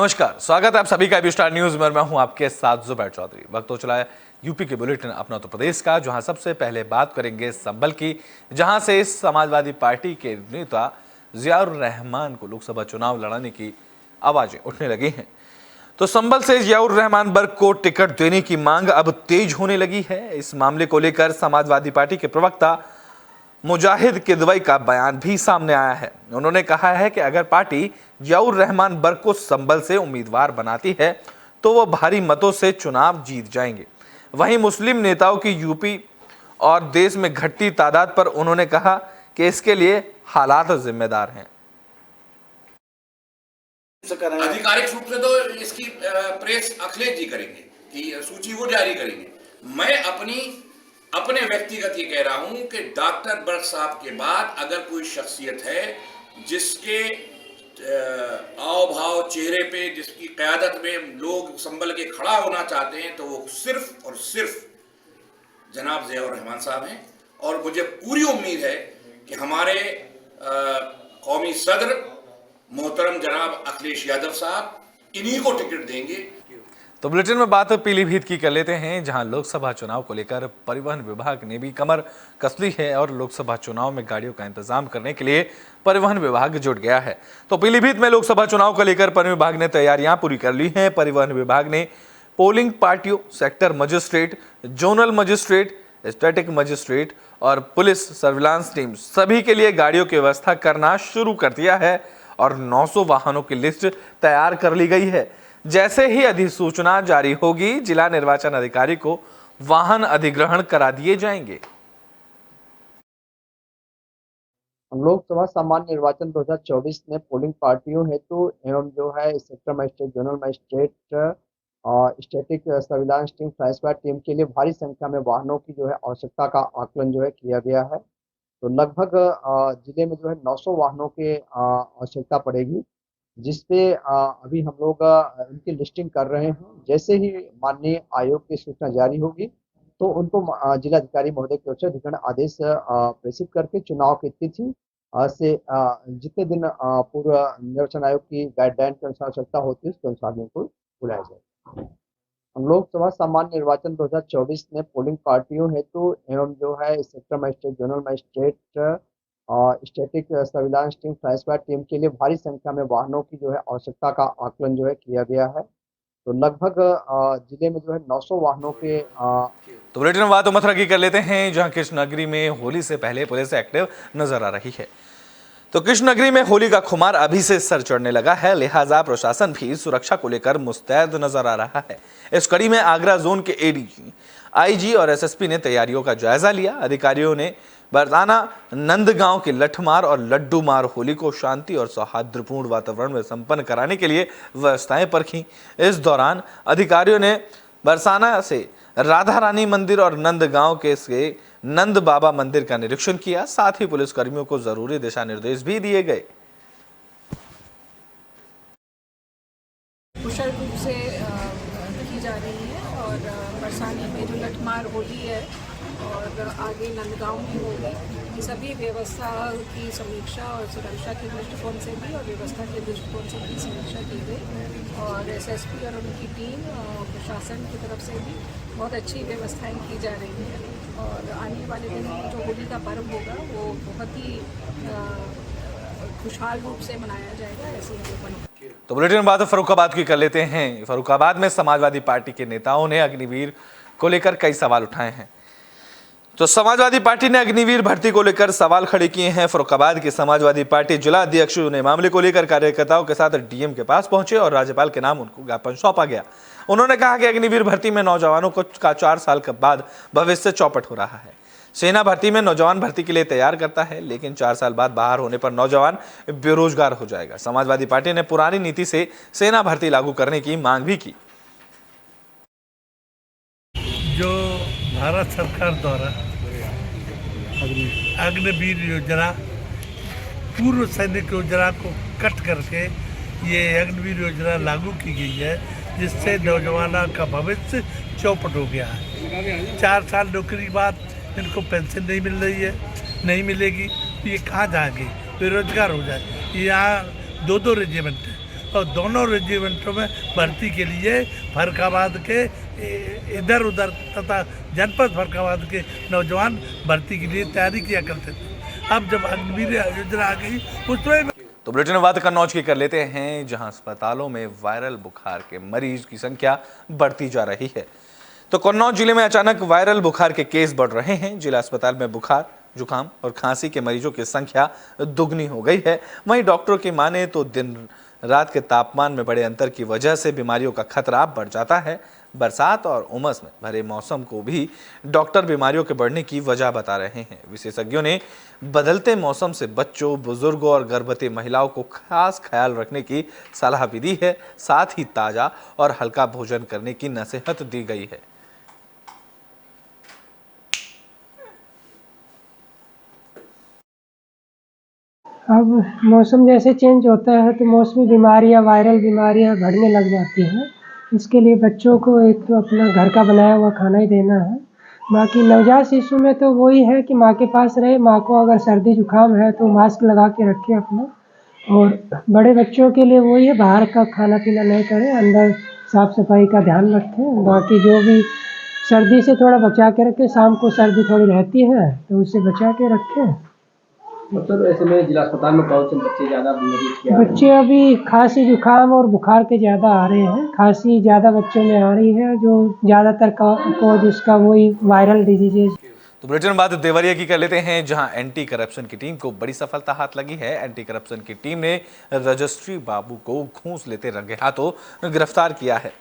नमस्कार, स्वागत है आप सभी का एबी स्टार न्यूज में। मैं हूं आपके साथ जुबैर चौधरी। वक्त हो चला है यूपी के बुलेटिन अपना उत्तर प्रदेश का, जहां सबसे पहले बात करेंगे संभल की, जहां से समाजवादी पार्टी के नेता जियाउर रहमान को लोकसभा चुनाव लड़ाने की आवाजें उठने लगी हैं। तो संभल से जियाउर रहमान बर्ग को टिकट देने की मांग अब तेज होने लगी है। इस मामले को लेकर समाजवादी पार्टी के प्रवक्ता मुजाहिद किदवई का बयान भी सामने आया है। उन्होंने कहा है कि अगर पार्टी जियाउर रहमान बर्ग को संभल से उम्मीदवार बनाती है तो वो भारी मतों से चुनाव जीत जाएंगे। वहीं मुस्लिम नेताओं की यूपी और देश में घटती तादाद पर उन्होंने कहा कि इसके लिए हालात जिम्मेदार हैं। आधिकारिक रूप से तो इसकी प्रेस अखिलेश जी करेंगे कि सूची वो जारी करेंगे। मैं अपने व्यक्तिगत ये कह रहा हूं कि डॉक्टर बर्ग साहब के बाद अगर कोई शख्सियत है जिसके आव भाव चेहरे पे, जिसकी क़यादत में लोग संभल के खड़ा होना चाहते हैं, तो वो सिर्फ और सिर्फ जनाब जियाउर रहमान साहब हैं। और मुझे पूरी उम्मीद है कि हमारे कौमी सदर मोहतरम जनाब अखिलेश यादव साहब इन्हीं को टिकट देंगे। तो बुलेटिन में बात पीलीभीत की कर लेते हैं, जहां लोकसभा चुनाव को लेकर परिवहन विभाग ने भी कमर कस ली है और लोकसभा चुनाव में गाड़ियों का इंतजाम करने के लिए परिवहन विभाग जुट गया है। तो पीलीभीत में लोकसभा चुनाव को लेकर परिवहन विभाग ने तैयारियां पूरी कर ली हैं। परिवहन विभाग ने पोलिंग पार्टियों, sector magistrate, zonal magistrate, static magistrate और पुलिस सर्विलांस टीम सभी के लिए गाड़ियों की व्यवस्था करना शुरू कर दिया है और 900 वाहनों की लिस्ट तैयार कर ली गई है। जैसे ही अधिसूचना जारी होगी, जिला निर्वाचन अधिकारी को वाहन अधिग्रहण करा दिए जाएंगे। लोकसभा सामान्य निर्वाचन 2024 में पोलिंग पार्टियों हेतु एवं जो है sector magistrate, zonal magistrate, static surveillance team, fly squad team के लिए भारी संख्या में वाहनों की जो है आवश्यकता का आकलन जो है किया गया है। तो लगभग जिले में जो है 900 वाहनों की आवश्यकता पड़ेगी, जिसपे अभी हम लोग इनकी लिस्टिंग कर रहे हैं। जैसे ही माननीय आयोग की सूचना जारी होगी तो उनको जिलाधिकारी महोदय की ओर से अधिग्रहण आदेश प्रेषित करके चुनाव की तिथि से जितने दिन पूर्व निर्वाचन आयोग की गाइडलाइन के अनुसार आवश्यकता होती है उसके अनुसार उनको बुलाया जाए। लोकसभा सामान्य निर्वाचन 2024 में पोलिंग पार्टियों हेतु एवं जो है sector magistrate, zonal magistrate, static surveillance team, fly squad team के लिए भारी संख्या में वाहनों की जो है आवश्यकता का आकलन जो है किया गया है। तो लगभग जिले में जो है 900 वाहनों के तो बुलेटिन में बात मथुरा की कर लेते हैं, जहां कृष्णनगरी में होली से पहले पुलिस एक्टिव नजर आ रही है। तो कृष्णनगरी में होली का खुमार अभी से सर चढ़ने लगा है, लिहाजा प्रशासन भी सुरक्षा को लेकर मुस्तैद नजर आ रहा है। इस कड़ी में आगरा जोन के एडीजी, आईजी और एसएसपी ने तैयारियों का जायजा लिया। अधिकारियों ने बरसाना नंदगांव के लठमार और लड्डू मार होली को शांति और सौहार्दपूर्ण वातावरण में संपन्न कराने के लिए व्यवस्थाएं परखी। इस दौरान अधिकारियों ने बरसाना से राधा रानी मंदिर और नंदगांव के नंद बाबा मंदिर का निरीक्षण किया। साथ ही पुलिसकर्मियों को जरूरी दिशा निर्देश भी दिए गए। कुशल रूप से की जा रही है और बरसाने में जो लठमार होली है और आगे नंदगांव में होगी, सभी व्यवस्था की समीक्षा और सुरक्षा के दृष्टिकोण से भी और व्यवस्था के दृष्टिकोण से भी समीक्षा की गई। और एसएसपी और उनकी टीम प्रशासन की तरफ से भी बहुत अच्छी व्यवस्थाएं की जा रही हैं। और आने वाले दिनों में जो होली का पर्व होगा वो बहुत ही खुशहाल रूप से मनाया जाएगा, ऐसी हम। तो बुलेटिन में बात फर्रुखाबाद की कर लेते हैं। फर्रुखाबाद में समाजवादी पार्टी के नेताओं ने अग्निवीर को लेकर कई सवाल उठाए हैं। तो समाजवादी पार्टी ने अग्निवीर भर्ती को लेकर सवाल खड़े किए हैं। फर्रुखाबाद की समाजवादी पार्टी जिला अध्यक्ष ने मामले को लेकर कार्यकर्ताओं के साथ डीएम के पास पहुंचे और राज्यपाल के नाम उनको ज्ञापन सौंपा गया। उन्होंने कहा कि अग्निवीर भर्ती में नौजवानों का 4 साल के बाद भविष्य चौपट हो रहा है। सेना भर्ती में नौजवान भर्ती के लिए तैयार करता है, लेकिन 4 साल बाद बाहर होने पर नौजवान बेरोजगार हो जाएगा। समाजवादी पार्टी ने पुरानी नीति से सेना भर्ती लागू करने की मांग भी की। जो भारत सरकार द्वारा अग्निवीर योजना, पूर्व सैनिक योजना को कट करके ये अग्निवीर योजना लागू की गई है, जिससे नौजवानों का भविष्य चौपट हो गया है। 4 साल नौकरी के बाद इनको पेंशन नहीं मिल रही है, नहीं मिलेगी तो ये कहाँ जाएंगे, बेरोजगार हो जाए। यहाँ 2-2 रेजिमेंट है, और दोनों रेजिमेंटों में भर्ती के लिए फर्रुखाबाद के इधर उधर तथा जनपद फर्रुखाबाद के नौजवान भर्ती के लिए तैयारी किया करते थे। अब जब अग्निवीर योजना आ गई उसमें तो बुलेटिन में बात कन्नौज की कर लेते हैं, जहां अस्पतालों में वायरल बुखार के मरीज की संख्या बढ़ती जा रही है। तो कन्नौज जिले में अचानक वायरल बुखार के केस बढ़ रहे हैं। जिला अस्पताल में बुखार, जुकाम और खांसी के मरीजों की संख्या दुगनी हो गई है। वहीं डॉक्टरों की माने तो दिन रात के तापमान में बड़े अंतर की वजह से बीमारियों का खतरा बढ़ जाता है। बरसात और उमस में भरे मौसम को भी डॉक्टर बीमारियों के बढ़ने की वजह बता रहे हैं। विशेषज्ञों ने बदलते मौसम से बच्चों, बुजुर्गों और गर्भवती महिलाओं को खास ख्याल रखने की सलाह भी दी है। साथ ही ताजा और हल्का भोजन करने की नसीहत दी गई है। अब मौसम जैसे चेंज होता है तो मौसमी बीमारियां, वायरल बीमारियां बढ़ने लग जाती हैं। इसके लिए बच्चों को एक तो अपना घर का बनाया हुआ खाना ही देना है। बाकी नवजात शिशु में तो वही है कि माँ के पास रहे। माँ को अगर सर्दी जुकाम है तो मास्क लगा के रखे अपना। और बड़े बच्चों के लिए वही है, बाहर का खाना पीना नहीं करें, अंदर साफ सफाई का ध्यान रखें। बाकी जो भी सर्दी से थोड़ा बचा के रखें। शाम को सर्दी थोड़ी रहती है तो उससे बचा के रखें। तो सर ऐसे में जिला अस्पताल में कौन से बच्चे ज़्यादा मरीज क्या बच्चे अभी खांसी जुकाम और बुखार के ज़्यादा आ रहे हैं। खांसी ज़्यादा बच्चों में आ रही है, जो ज़्यादातर को जिसका वही वायरल डिजीजेज। तो बुलेटिन में बात देवरिया की कर लेते हैं, जहां एंटी करप्शन की टीम को बड़ी सफलता हाथ लगी है। एंटी करप्शन की टीम ने रजस्ट्री बाबू को घूस लेते रंगे हाथों गिरफ्तार किया है।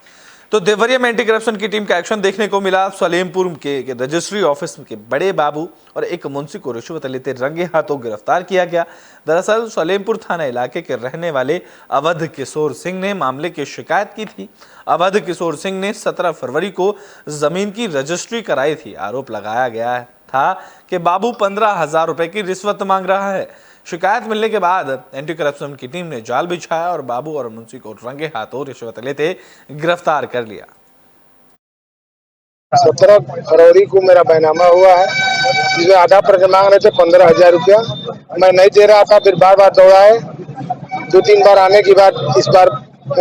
तो देवरिया में एंटी करप्शन की टीम का एक्शन देखने को मिला। सलेमपुर के रजिस्ट्री ऑफिस के बड़े बाबू और एक मुंशी को रिश्वत लेते रंगे हाथों गिरफ्तार किया गया। दरअसल सलेमपुर थाना इलाके के रहने वाले अवध किशोर सिंह ने मामले की शिकायत की थी। अवध किशोर सिंह ने 17 फरवरी को जमीन की रजिस्ट्री कराई थी। आरोप लगाया गया था कि बाबू 15,000 रुपए की रिश्वत मांग रहा है। शिकायत मिलने के बाद एंटी करप्शन की टीम ने जाल बिछाया और बाबू और मुंशी को रंगे हाथों रिश्वत लेते गिरफ्तार कर लिया। 17 फरवरी को मेरा बैनामा हुआ है, जिसमें आधा पर मांग रहे थे 15,000 रुपया। मैं नहीं दे रहा था, फिर बार बार दौड़ाए। 2-3 बार आने के बाद इस बार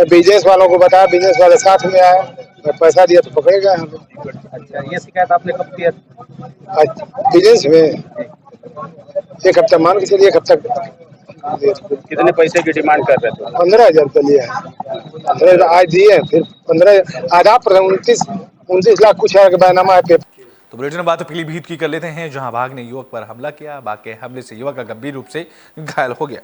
बिजनेस वालों को बताया, बिजनेस वाले साथ में आए। मैं पैसा दिया तो पकड़े गए हमें। अच्छा, ये शिकायत आपने कब किया? बिजनेस में 1 हफ्ता मान के चलिए, 1 हफ्ता। कितने पैसे की डिमांड कर रहे थे? 15,000 रुपया लिया है। फिर आज दिए, फिर 15 आधा पर 29 लाख कुछ है बैनामा है। तो बुलेटिन में बात पीलीभीत की कर लेते हैं, जहां बाघ ने युवक पर हमला किया। बाघ के हमले से युवक का गंभीर रूप से घायल हो गया।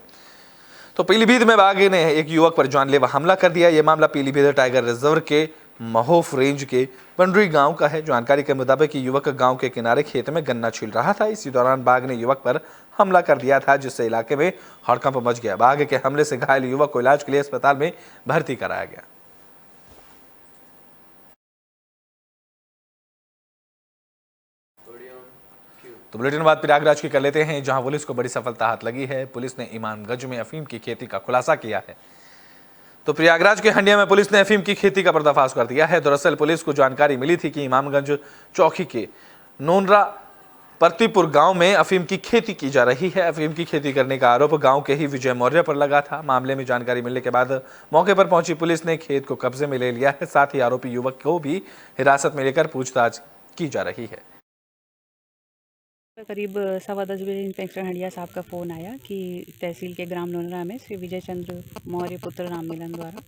तो पीलीभीत में बाघ ने एक युवक पर जानलेवा हमला कर दिया। यह मामला पीलीभीत टाइगर रिजर्व के महोफ रेंज के पंडरी गांव का है। जानकारी के मुताबिक युवक गांव के किनारे खेत में गन्ना छील रहा था। इसी दौरान बाघ ने युवक पर हमला कर दिया था, जिससे इलाके में हड़कंप मच गया। बाघ के हमले से घायल युवक को इलाज के लिए अस्पताल में भर्ती कराया गया। तो बुलेटिन बात प्रयागराज की कर लेते हैं, जहां पुलिस को बड़ी सफलता हाथ लगी है। पुलिस ने इमामगंज में अफीम की खेती का खुलासा किया है। तो प्रयागराज के हंडिया में पुलिस ने अफीम की खेती का पर्दाफाश कर दिया है। दरअसल पुलिस को जानकारी मिली थी कि इमामगंज चौकी के नोनरा परतीपुर गांव में अफीम की खेती की जा रही है। अफीम की खेती करने का आरोप गांव के ही विजय मौर्य पर लगा था। मामले में जानकारी मिलने के बाद मौके पर पहुंची पुलिस ने खेत को कब्जे में ले लिया है। साथ ही आरोपी युवक को भी हिरासत में लेकर पूछताछ की जा रही है। करीब 10:15 बजे इंस्पेक्टर हंडिया साहब का फ़ोन आया कि तहसील के ग्राम नोनरा में श्री विजय चंद्र मौर्य पुत्र राम मिलन द्वारा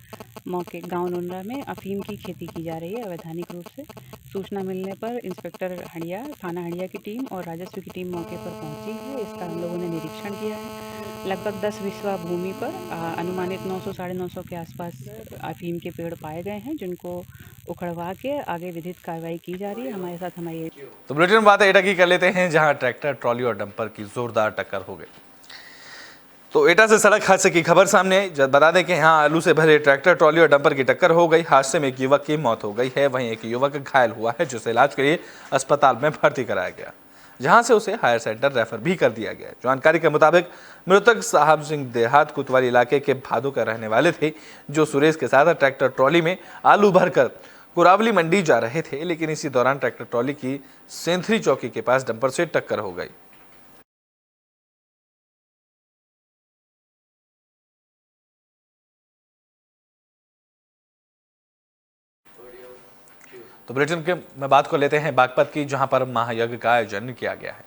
मौके गांव नोनरा में अफीम की खेती की जा रही है अवैधानिक रूप से। सूचना मिलने पर इंस्पेक्टर हंडिया, थाना हंडिया की टीम और राजस्व की टीम मौके पर पहुंची है। इसका हम लोगों ने निरीक्षण किया है। लगभग 10 बिस्वा भूमि पर अनुमानित 900-950 के आसपास अफीम के पेड़ पाए गए हैं, जिनको उखड़वा के आगे विधिक कार्रवाई की जा रही है। हमारे साथ हमारी तो बुलेटिन में बात एटा की कर लेते हैं, जहां ट्रैक्टर, ट्रॉली और डंपर की जोरदार टक्कर हो गई। तो एटा से सड़क हादसे की खबर सामने आई। बता दें कि यहाँ आलू से भरे ट्रैक्टर, ट्रॉली और डंपर की टक्कर हो गई। हादसे में एक युवक की मौत हो गई है। वहीं एक युवक घायल हुआ है, जिसे इलाज के लिए अस्पताल में भर्ती कराया गया, जहां से उसे हायर सेंटर रेफर भी कर दिया गया। जानकारी के मुताबिक मृतक साहब सिंह देहात कोतवाली इलाके के भादो का रहने वाले थे, जो सुरेश के साथ ट्रैक्टर ट्रॉली में आलू भरकर कुरावली मंडी जा रहे थे। लेकिन इसी दौरान ट्रैक्टर ट्रॉली की सेंथरी चौकी के पास डंपर से टक्कर हो गई। तो बुलेटिन के में बात को लेते हैं बागपत की, जहां पर महायज्ञ का आयोजन किया गया है।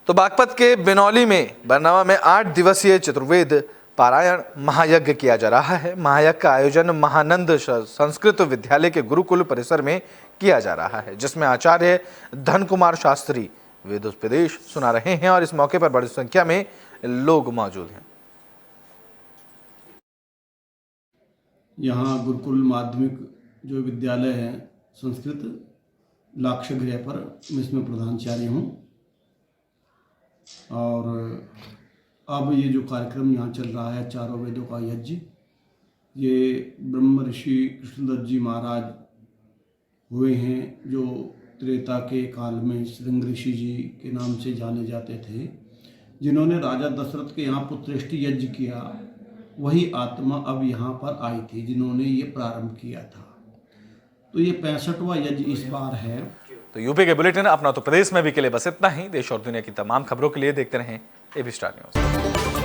तो बागपत के बिनौली में बरनावा में 8 दिवसीय चतुर्वेद पारायण महायज्ञ किया जा रहा है। महायज्ञ का आयोजन महानंद संस्कृत विद्यालय के गुरुकुल परिसर में किया जा रहा है, जिसमें आचार्य धन कुमार शास्त्री वेदोपदेश सुना रहे हैं और इस मौके पर बड़ी संख्या में लोग मौजूद हैं। यहाँ गुरुकुल माध्यमिक जो विद्यालय है संस्कृत लाक्षगृह पर मैं इसमें प्रधानाचार्य हूँ। और अब ये जो कार्यक्रम यहाँ चल रहा है चारों वेदों का यज्ञ, ये ब्रह्म ऋषि कृष्णदत्त जी महाराज हुए हैं, जो त्रेता के काल में श्रृंग ऋषि जी के नाम से जाने जाते थे, जिन्होंने राजा दशरथ के यहाँ पुत्रेष्टि यज्ञ किया। वही आत्मा अब यहाँ पर आई थी जिन्होंने ये प्रारंभ किया था। तो ये 65वां यज्ञ इस बार है। तो यूपी के बुलेटिन अपना उत्तर प्रदेश में भी के लिए बस इतना ही। देश और दुनिया की तमाम खबरों के लिए देखते रहें एबी स्टार न्यूज।